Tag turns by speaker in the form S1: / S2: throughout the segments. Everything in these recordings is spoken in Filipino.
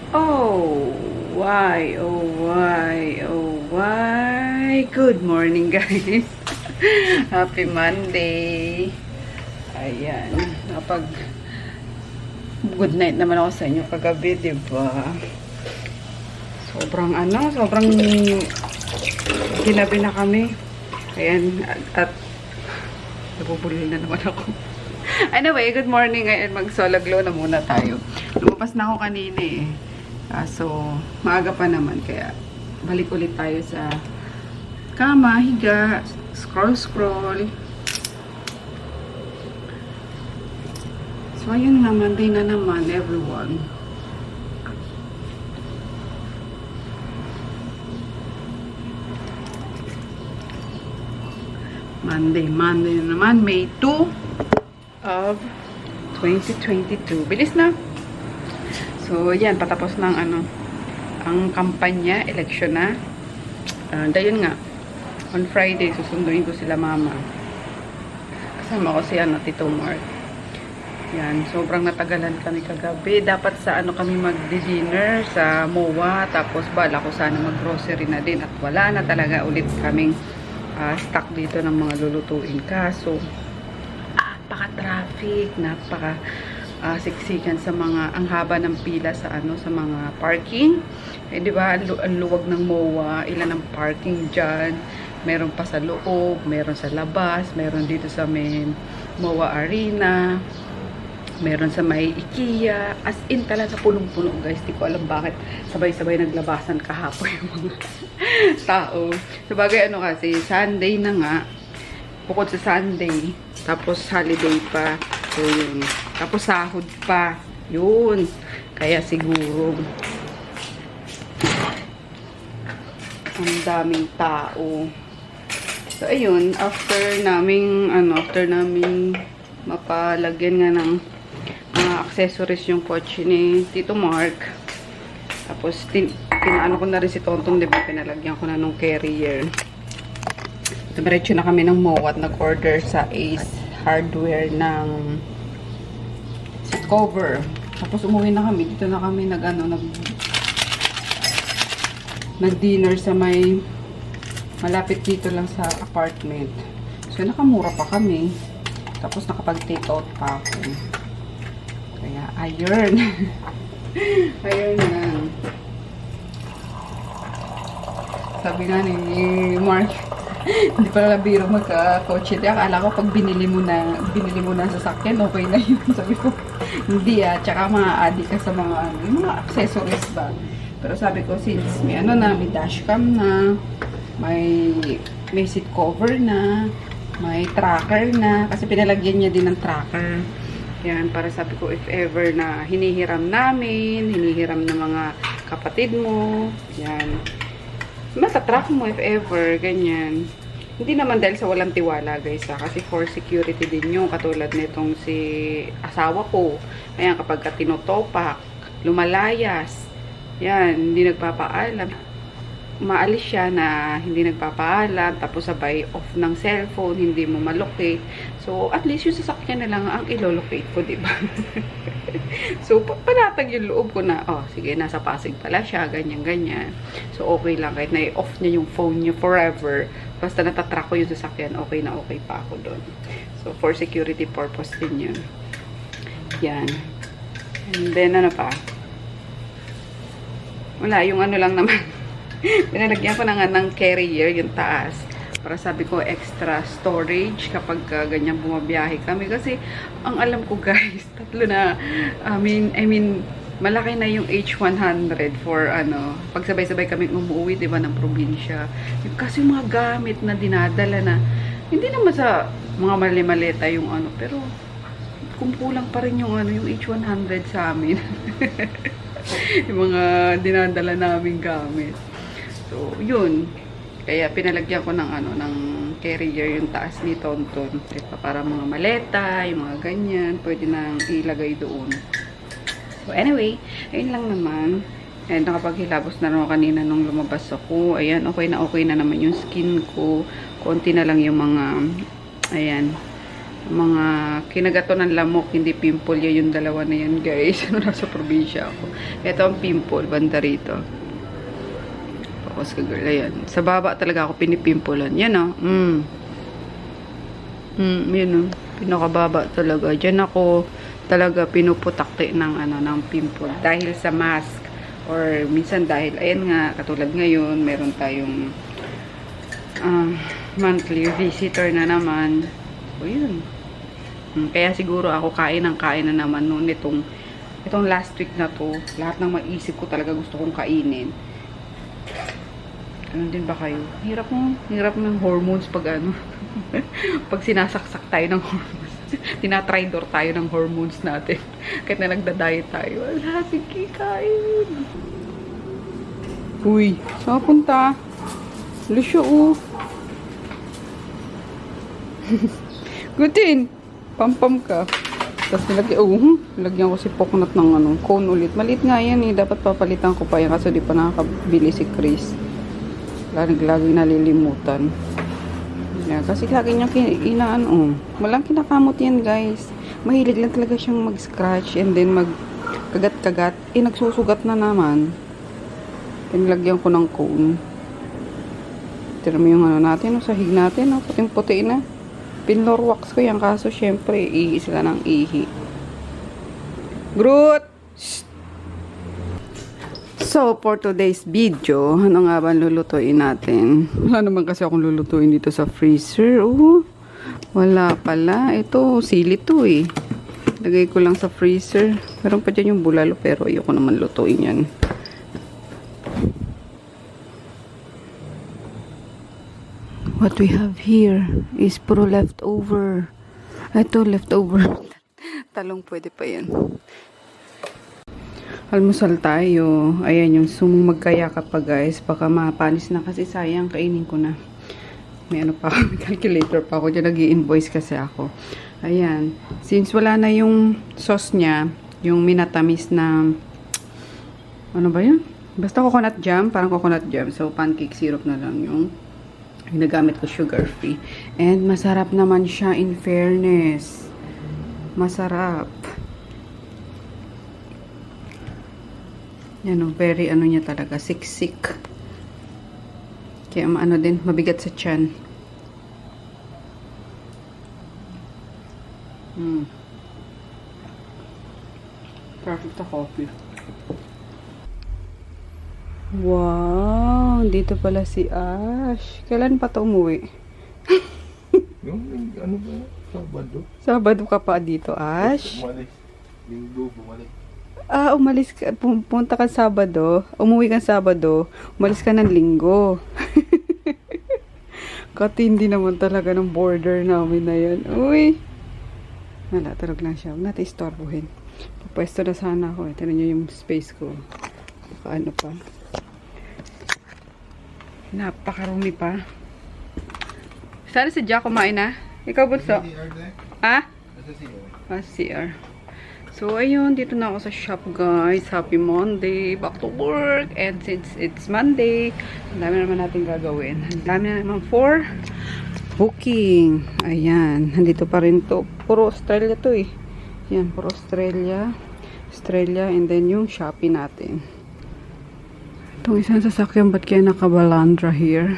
S1: Oh, why? Oh, why? Oh, why? Good morning, guys. Happy Monday. Ayan. Napag good night naman ako sa inyo kagabi, di ba? Sobrang ginabi na kami. Ayan, at nabubulil na naman ako. Anyway, good morning. Ngayon, mag-solo glow na muna tayo. Lumabas na ako kanina eh. So, maaga pa naman. Kaya, balik ulit tayo sa kama, higa, scroll. So, ayun na, Monday na naman, everyone. Monday na naman, May 2 of 2022. Bilis na. So, yan, patapos ng ang kampanya, election na. Dahil nga, on Friday, susunduin ko sila mama. Kasama ko si Tito Mark. Yan, sobrang natagalan kami kagabi. Dapat sa kami magdi-dinner sa MOA. Tapos bala ko sana mag-grocery na din. At wala na talaga ulit kaming stock dito ng mga lulutuin. Kaso, napaka-traffic, siksikan sa mga, ang haba ng pila sa sa mga parking. Eh, di ba, ang luwag ng MOA, ilan ang parking dyan. Meron pa sa loob, meron sa labas, meron dito sa may MOA Arena, meron sa may IKEA. As in talaga punong-puno, guys. Di ko alam bakit sabay-sabay naglabasan kahapon yung mga tao. Sabagay kasi, Sunday na nga, bukod sa Sunday, tapos holiday pa. So, yun. Tapos sahod pa. Yun. Kaya siguro ang daming tao. So, ayun. After naming mapalagyan nga ng accessories yung kotse ni Tito Mark. Tapos, pinaano ko na rin si Tonton, diba? Pinalagyan ko na nung carrier. Diretso na kami ng MOA at nag-order sa Ace Hardware ng seat cover. Tapos umuwi na kami. Dito na kami nag-dinner sa may malapit dito lang sa apartment. So nakamura pa kami. Tapos nakapag-take out pa ako. Kaya ayun. Ayun na. Sabi nga ni Mark, hindi pala biro magka-kotse. Akala ko pag binili mo na ang sasakyan, okay na yun. Sabi ko, hindi tsaka maaadi ka sa mga accessories ba. Pero sabi ko, since may may dashcam na, may seat cover na, may tracker na, kasi pinalagyan niya din ng tracker. Yan, para sabi ko, if ever na hinihiram ng mga kapatid mo, yan, matatrack mo if ever, ganyan. Hindi naman dahil sa walang tiwala, guys, kasi for security din yung katulad nitong si asawa ko. Ayan, kapag tinotopak, lumalayas, yan, hindi nagpapaalam. Maalis siya na hindi nagpapaalam, tapos sabay off ng cellphone, hindi mo malocate. So, at least yung sasakyan na lang ang ilolocate ko, diba? So, panatag yung loob ko na, sige, nasa Pasig pala siya, ganyan. So, okay lang, kahit na-off niya yung phone niya forever, basta natatrack ko yung sasakyan, okay na okay pa ako doon. So, for security purpose din yun. Yan. And then, pa? Wala, yung lang naman. Pinalagyan ko ng carrier, yung taas. Para sabi ko, extra storage kapag ganyan bumabiyahe kami. Kasi, ang alam ko guys, tatlo na, I mean, malaki na yung H100 for pag sabay-sabay kami umuwi, diba, ng probinsya. Kasi yung mga gamit na dinadala na, hindi naman sa mga mali-maleta yung pero kumpulang pa rin yung yung H100 sa amin. Yung mga dinadala naming gamit. So, yun. Kaya pinalagyan ko ng carrier yung taas ni Tonton. Para mga maleta, yung mga ganyan, pwede nang ilagay doon. So, anyway, ayun lang naman. And nakapaghilabos na rin ako kanina nung lumabas ako. Ayan, okay na naman yung skin ko. Konti na lang yung mga, ayan, Mga kinagato ng lamok, hindi pimple yan yung dalawa na yan, guys. Nasa probinsya ako. Ito ang pimple, banda rito. Focus ka, girl. Ayan. Sa baba talaga ako pinipimpulan. Yan, o. Yan, o. Pinakababa talaga. Diyan ako talaga pinuputakti ng, ng pimple. Dahil sa mask. Or minsan dahil, ayan nga, katulad ngayon, meron tayong monthly visitor na naman. O, yun. Kaya siguro ako kain na naman noon itong last week na to. Lahat ng maisip ko talaga gusto kong kainin. Ganun din ba kayo? Hirap ng hormones pag pag sinasaksak tayo ng hormones. Tinatridor tayo ng hormones natin. Kahit na nagda-diet tayo. Ala, sige, kain. Uy, saan punta? Lucio, Gutin! Pampam ka. Tapos nilagyan ko si Poknot ng cone ulit. Maliit nga yan eh. Dapat papalitan ko pa yan kasi di pa nakakabili si Chris. Laging nalilimutan. Yeah, kasi lagi niya walang kinakamot yan, guys. Mahilig lang talaga siyang mag-scratch and then mag-kagat-kagat. Nagsusugat na naman. Nilagyan ko ng cone. Tira mo yung natin, sahig natin, puting-puti na. Pinlor wax ko yan, kaso syempre, ihi sila ng ihi. Groot! Shh! So, for today's video, ano nga ba lulutuin natin? Wala naman kasi akong lulutuin dito sa freezer. Wala pala. Ito, sili to eh. Lagay ko lang sa freezer. Meron pa dyan yung bulalo, pero ayoko naman lutuin yan. What we have here is puro leftover. Ito, leftover. Talong pwede pa yan. Almusal tayo. Ayan, yung sumong magkayakap pa, guys. Baka mapanis na kasi sayang. Kainin ko na. May pa ako. May calculator pa ako. Diyan nag-i-invoice kasi ako. Ayan. Since wala na yung sauce niya, yung minatamis na ano ba yun? Basta coconut jam. Parang coconut jam. So, pancake syrup na lang yung ginagamit ko, sugar free. And masarap naman siya, in fairness. Masarap. Yan o, very niya talaga, siksik. Kaya din, mabigat sa tiyan. Perfect na coffee. Wow, dito pala si Ash. Kailan pa ito umuwi?
S2: Yung ano ba? Sabado?
S1: Sabado ka pa dito, Ash?
S2: Umalis. Linggo, bumalik.
S1: Umalis ka. Punta ka Sabado. Umuwi ka Sabado. Umalis ka ng Linggo. Katindi naman talaga ng border namin na yan. Uy! Wala, tarog lang siya. Huwag natin istorbohin. Papwesto na sana ako. Ito nyo yung space ko. Ano pa. Napakarumi pa. Sana si Jack kumain na. Ikaw, Bunso? Ha? CR. So, ayun. Dito na ako sa shop, guys. Happy Monday. Back to work. And since it's Monday, ang dami naman natin gagawin. Ang dami na naman for booking. Ayan. Nandito pa rin to. Puro Australia to eh. Yan. Puro Australia. And then yung Shopee natin. Itong isang sasakyan, ba't kaya nakabalandra here?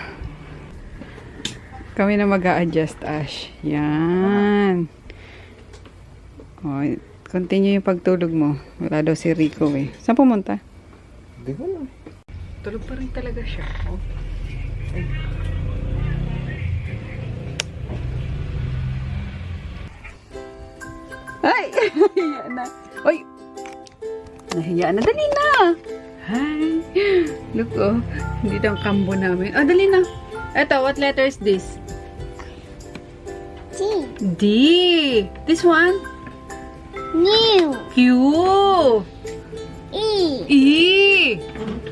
S1: Kami na mag-a-adjust, Ash. Yan. O, continue yung pagtulog mo. Wala daw si Rico eh. Saan pumunta?
S2: Hindi ko lang.
S1: Tulog pa rin talaga siya. Oh. Ay! Nahiya na. Oy! Nahiya na. Dali na! Hi! Look, oh. Hindi daw ang kambo namin. Oh, dali na. Eto, what letter is this?
S3: D.
S1: D. This one?
S3: New.
S1: Q.
S3: E.
S1: E.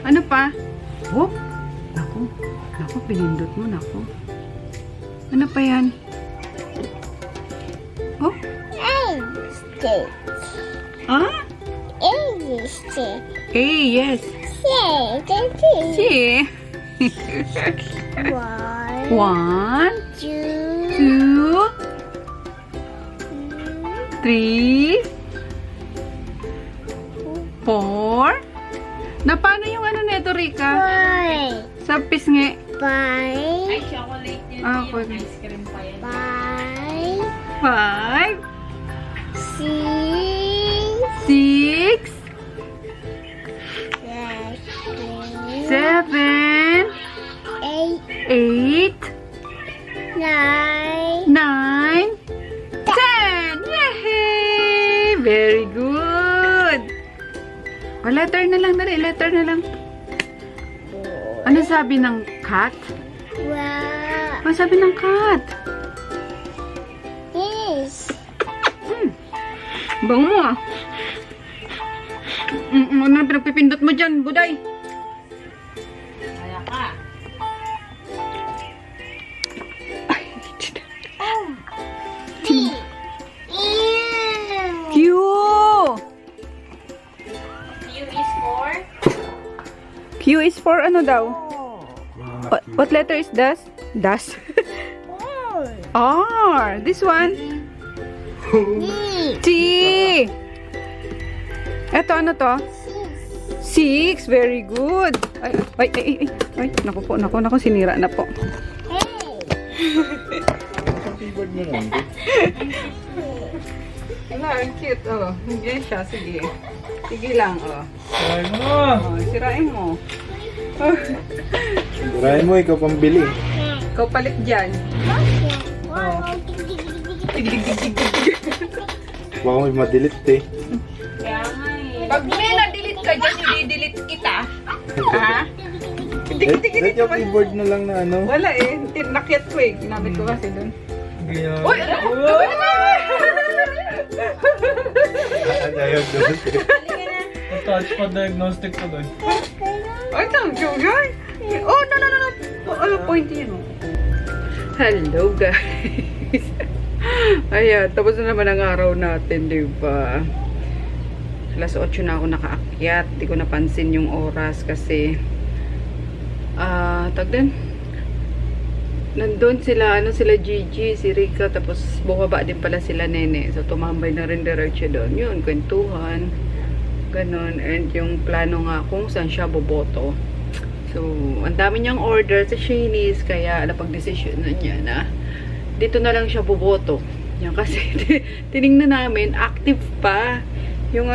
S1: Ano pa? Oh. Naku, pinindot mo, naku. Ano pa yan? Oh.
S3: A. State.
S1: Ah?
S3: A. State.
S1: A, yes. C.
S3: One.
S1: One,
S3: Two.
S1: two, 3, 4. Na paano yung ano neto, Rika?
S3: Five.
S1: Sa pisngi.
S3: Five.
S4: Chocolate yun.
S1: Ah,
S4: Yung
S1: pwede.
S4: ice cream pa yan.
S3: Five.
S1: 5,
S3: Six.
S1: 6,
S3: Seven.
S1: 7,
S3: Eight.
S1: 8,
S3: Nine.
S1: 9, 10! Yay! Very good! O, letter na lang, dali. Letter na lang. Ano sabi ng cat?
S3: Wow.
S1: Ano sabi ng cat?
S3: This.
S1: Bango mo ah. Ano na pinagpipindot mo dyan, Buday?
S4: Kaya ka.
S3: T.
S1: Q!
S4: U is for?
S1: Q is for ano daw? What letter is das? Das? R. This one?
S3: D.
S1: T. Eto, ano to?
S3: Six.
S1: 6. Very good. Ay, naku, sinira na po.
S3: Hey.
S2: Keyboard mo lang.
S1: Wala, ang cute. Oh, hindi siya. Sige. Sige lang, oh.
S2: Try mo!
S1: Oh, sirain mo.
S2: Try mo, ikaw pambili.
S1: Ikaw palit dyan.
S3: Wow.
S2: Baka may madelete eh.
S4: Kaya nga eh.
S1: Pag may na-delete ka dyan, i-delete kita. Ha?
S2: Let yung keyboard na lang na ano.
S1: Wala eh. Nakyat ko eh. Ginamit ko kasi dun.
S2: Ganyan.
S1: Uy! Ano?
S2: Ayaw doon.
S5: Touchpad diagnostic ko doon.
S1: Ay, thank you, guys. Oh, no. Ano, point yun, oh. Hello, guys. Ayan, tapos na naman ang araw natin, di ba? Alas 8 na ako nakaakyat. Di ko napansin yung oras kasi nandun sila, sila Gigi, si Rika, tapos bumaba din pala sila Nene. So, tumambay na rin diretso doon. Yun, kwentuhan. Ganon. And yung plano nga kung saan siya boboto. So, ang dami niyang order sa Shanice, kaya napag-desisyon na niya na dito na lang siya boboto. Yan kasi, tinignan namin, active pa. Yung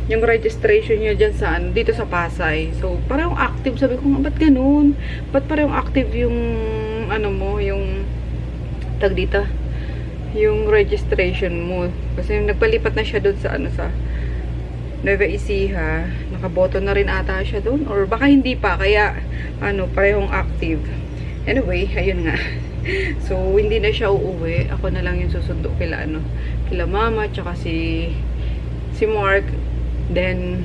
S1: yung registration niya dyan sa dito sa Pasay. So, parang active. Sabi ko nga, ba't ganun? Ba't parang active yung, yung dito? Yung registration mo. Kasi nagpalipat na siya doon sa, sa Nueva Ecija. Nakaboto na rin ata siya doon. Or baka hindi pa. Kaya, parehong active. Anyway, ayun nga. So, hindi na siya uuwi. Ako na lang yung susundo kila, kila mama, tsaka si Mark. Then,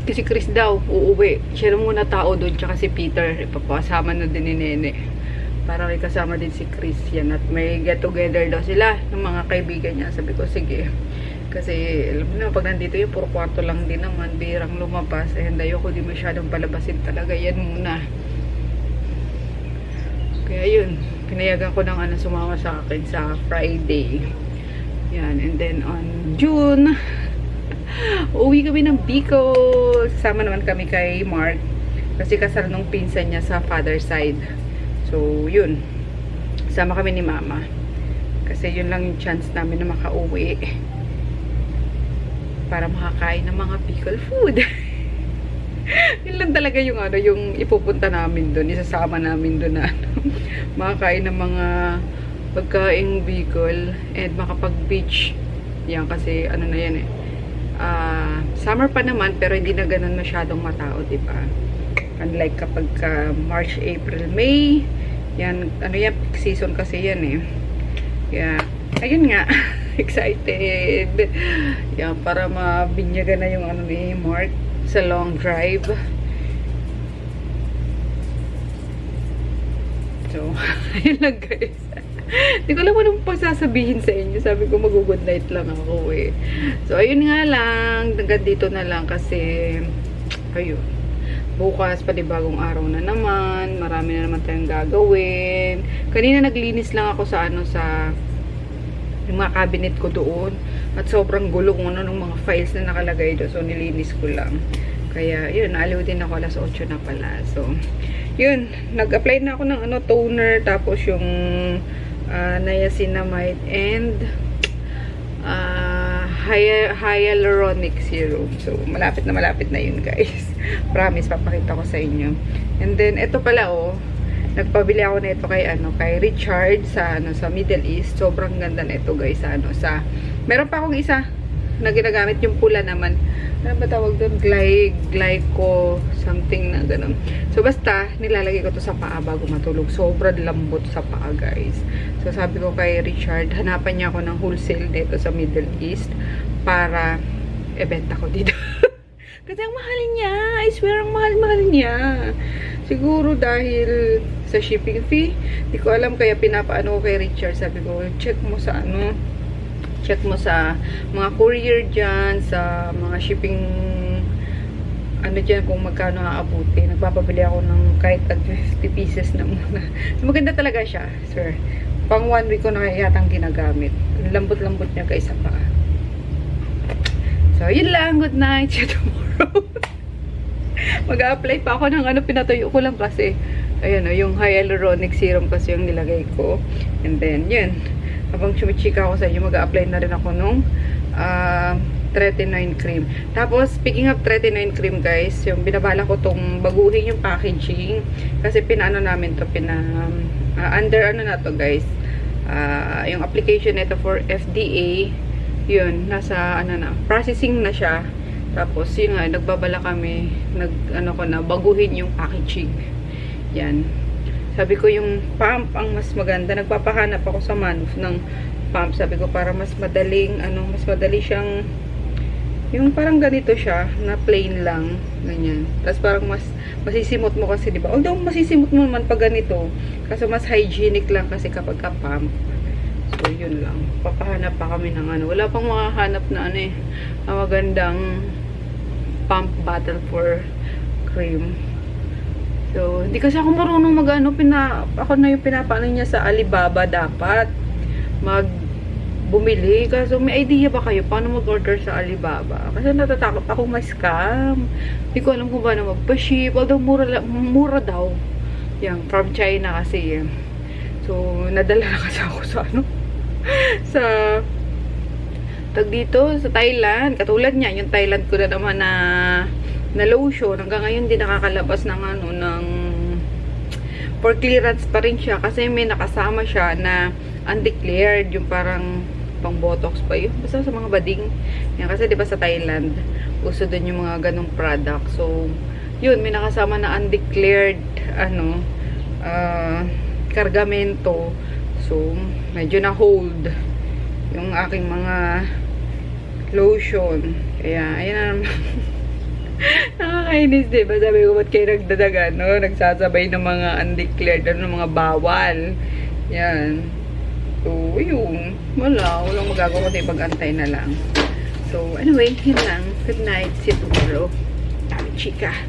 S1: si Chris daw, uuwi. Siya na muna tao doon, tsaka si Peter. Ipapasama na din ni Nene. Para may kasama din si Chris yan. At may get together daw sila ng mga kaibigan niya. Sabi ko, sige. Kasi, alam mo na, pag nandito yung puro kwarto lang din naman, birang lumabas. Eh, ayoko di masyadong palabasin talaga. Yan muna. Kaya yun, pinayagan ko ng sumama sa akin sa Friday. Yan, and then on June, uwi kami ng Bicol. Sama naman kami kay Mark. Kasi kasal nung pinsan niya sa father side. So, yun. Sama kami ni Mama. Kasi yun lang yung chance namin na makauwi. Para makakain ng mga Bicol food. Yun lang talaga yung yung ipupunta namin doon. Isasama namin doon na makakain ng mga pagkaing Bicol and makapag-beach. Yan kasi na yan eh. Summer pa naman pero hindi na ganun masyadong matao, diba? Unlike kapag March, April, May, yan, yan, peak season kasi yan eh. Kaya, ayun nga, excited. Yan, para mabinyagan na yung ni Mark sa long drive. So, ayun lang guys. Hindi ko alam anong pagsasabihin sa inyo. Sabi ko mag-good night lang ako eh. So, ayun nga lang. Hanggang dito na lang kasi ayun. Bukas pa di bagong araw na naman. Marami na naman tayong gagawin. Kanina naglinis lang ako sa yung mga cabinet ko doon. At sobrang gulo kung ano ng mga files na nakalagay doon. So, nilinis ko lang. Kaya, yun, naaliw din ako. Alas 8 na pala. So, yun. Nag-apply na ako ng toner. Tapos yung niacinamide and hyaluronic serum. So, malapit na yun, guys. Promise, papakita ko sa inyo. And then, ito pala, nagpabili ako na ito kay Richard sa Middle East. Sobrang ganda na ito, guys, meron pa akong isa na ginagamit, yung pula naman. Ano ba tawag doon? Glyco something na ganun. So, basta, nilalagay ko to sa paa bago matulog. Sobrang lambot sa paa, guys. So, sabi ko kay Richard, hanapan niya ako ng wholesale dito sa Middle East para ibenta ko dito. Kasi ang mahal niya. I swear, ang mahal niya. Siguro dahil sa shipping fee. Hindi ko alam, kaya pinapaano ko kay Richard. Sabi ko, check mo sa mga courier dyan, sa mga shipping dyan kung magkano aabuti. Nagpapabili ako ng kahit 50 pieces na muna. Maganda talaga siya, sir. Pang 1 week ko na yatang ginagamit. Lambot-lambot niya guys sa paa. So, yun lang. Good night. See you tomorrow. Mag-a-apply pa ako ng pinatuyo ko lang kasi. Ayan yung hyaluronic serum kasi yung nilagay ko. And then, yun. Habang chumichika ako sa inyo, mag-a-apply na rin ako nung tretinoin cream. Tapos, speaking of tretinoin cream, guys, yung binabala ko tong baguhin yung packaging. Kasi pinaano namin to, under na to, guys. Yung application nito for FDA, yun, nasa, processing na siya. Tapos, yun nga, nagbabala kami, baguhin yung packaging. Yan. Sabi ko yung pump ang mas maganda. Nagpapahanap ako sa Manuf ng pump. Sabi ko para mas madaling, mas madali siyang, yung parang ganito siya, na plain lang. Ganyan. Tapos parang mas masisimot mo kasi, diba? Although masisimot mo naman pag ganito. Kasi mas hygienic lang kasi kapag ka-pump. So, yun lang. Papahanap pa kami ng wala pang makahanap na magandang pump bottle for cream. So, hindi kasi ako marunong ako na yung pinapaano niya sa Alibaba dapat bumili. Kasi may idea ba kayo paano mag-order sa Alibaba? Kasi natatakot ako ma-scam. Hindi ko alam kung paano magpa-ship. Although mura daw. Yan, from China kasi. So, nadala na kasi ako sa dito, sa Thailand. Katulad niya, yung Thailand ko na naman na lotion. Hanggang ngayon din nakakalabas ng for clearance pa rin siya. Kasi may nakasama siya na undeclared. Yung parang pang botox pa yun. Basta sa mga bading. Yan, kasi diba sa Thailand, uso din yung mga ganong product. So, yun, may nakasama na undeclared, kargamento. So, medyo na-hold yung aking mga lotion. Kaya, ayan na naman. Nakakainis, diba? Sabi ko, ba't kayo nagdadagan, nagsasabay ng mga undeclared, mga bawal. Yan. So, yun. Walang magagawa kundi pag-antay na lang. So, anyway, yun lang. Good night. See you tomorrow. Dami chika.